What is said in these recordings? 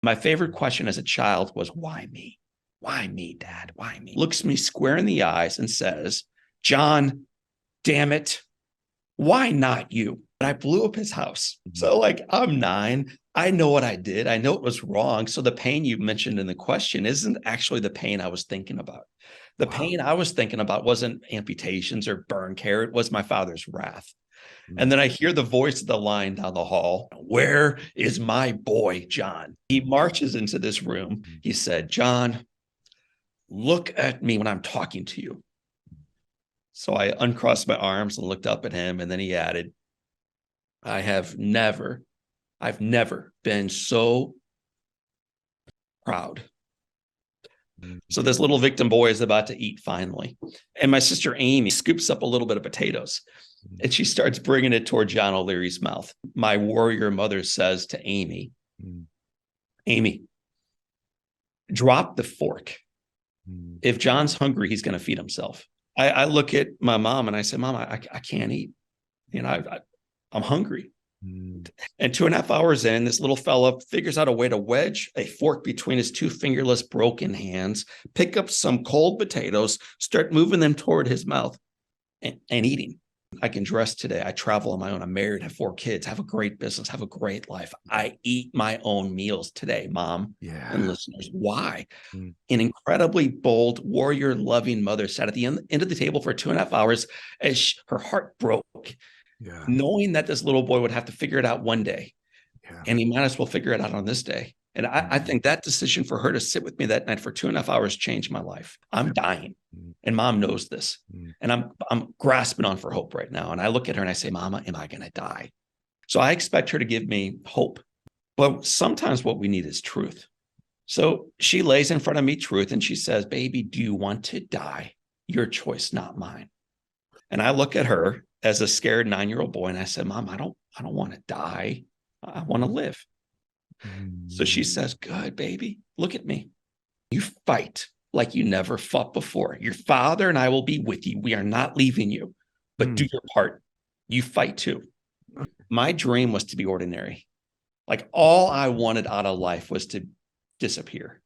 My favorite question as a child was, why me? Why me, Dad? Why me? Looks me square in the eyes and says, John, damn it, why not you? And I blew up his house. So, like, I'm 9. I know what I did. I know it was wrong. So the pain you mentioned in the question isn't actually the pain I was thinking about. The pain I was thinking about wasn't amputations or burn care. It was my father's wrath. And then I hear the voice of the line down the hall. Where is my boy, John? He marches into this room. He said, John, look at me when I'm talking to you. So I uncrossed my arms and looked up at him. And then he added, I've never been so proud. So this little victim boy is about to eat finally. And my sister Amy scoops up a little bit of potatoes and she starts bringing it toward John O'Leary's mouth. My warrior mother says to Amy, Amy, drop the fork. If John's hungry, he's going to feed himself. I look at my mom and I say, Mom, I can't eat. You know, I'm hungry. And 2.5 hours in, this little fella figures out a way to wedge a fork between his 2 fingerless broken hands, pick up some cold potatoes, start moving them toward his mouth and eating. I can dress today. I travel on my own. I'm married, have 4 kids, have a great business, have a great life. I eat my own meals today, Mom and listeners. Why? An incredibly bold, warrior, loving mother sat at the end of the table for 2.5 hours as her heart broke. Knowing that this little boy would have to figure it out one day, and he might as well figure it out on this day. And I think that decision for her to sit with me that night for 2.5 hours changed my life. I'm dying, and Mom knows this, and I'm grasping on for hope right now. And I look at her and I say, Mama, am I going to die? So I expect her to give me hope, but sometimes what we need is truth. So she lays in front of me truth, and she says, baby, do you want to die? Your choice, not mine. And I look at her as a scared 9-year-old boy, and I said, Mom, I don't want to die. I want to live. So she says, good, baby. Look at me. You fight like you never fought before. Your father and I will be with you. We are not leaving you, but do your part. You fight too. My dream was to be ordinary. Like all I wanted out of life was to disappear.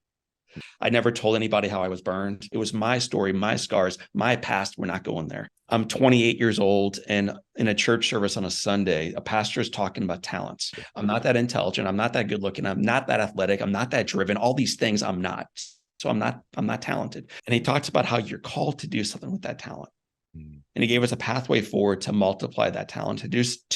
I never told anybody how I was burned. It was my story, my scars, my past. We're not going there. I'm 28 years old, and in a church service on a Sunday, a pastor is talking about talents. I'm not that intelligent. I'm not that good looking. I'm not that athletic. I'm not that driven. All these things I'm not. So I'm not talented. And he talks about how you're called to do something with that talent. And he gave us a pathway forward to multiply that talent, to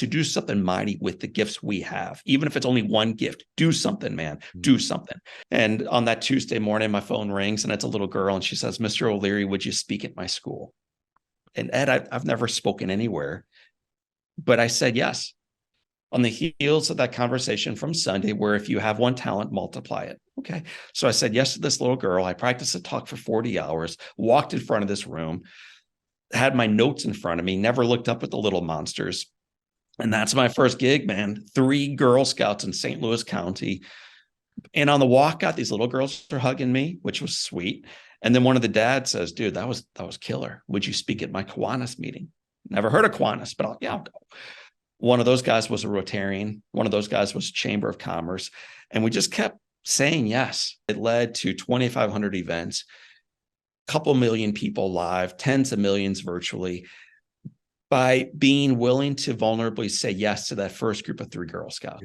do something mighty with the gifts we have. Even if it's only one gift, do something, man, do something. And on that Tuesday morning, my phone rings and it's a little girl. And she says, Mr. O'Leary, would you speak at my school? And Ed, I've never spoken anywhere, but I said yes. On the heels of that conversation from Sunday, where if you have one talent, multiply it. Okay. So I said yes to this little girl. I practiced a talk for 40 hours, walked in front of this room, had my notes in front of me, never looked up at the little monsters. And that's my first gig, man. 3 Girl Scouts in St. Louis County. And on the walkout, these little girls are hugging me, which was sweet. And then one of the dads says, dude, that was killer. Would you speak at my Kiwanis meeting? Never heard of Kiwanis, but I'll go. One of those guys was a Rotarian. One of those guys was Chamber of Commerce. And we just kept saying yes. It led to 2,500 events, couple million people live, tens of millions virtually, by being willing to vulnerably say yes to that first group of 3 Girl Scouts.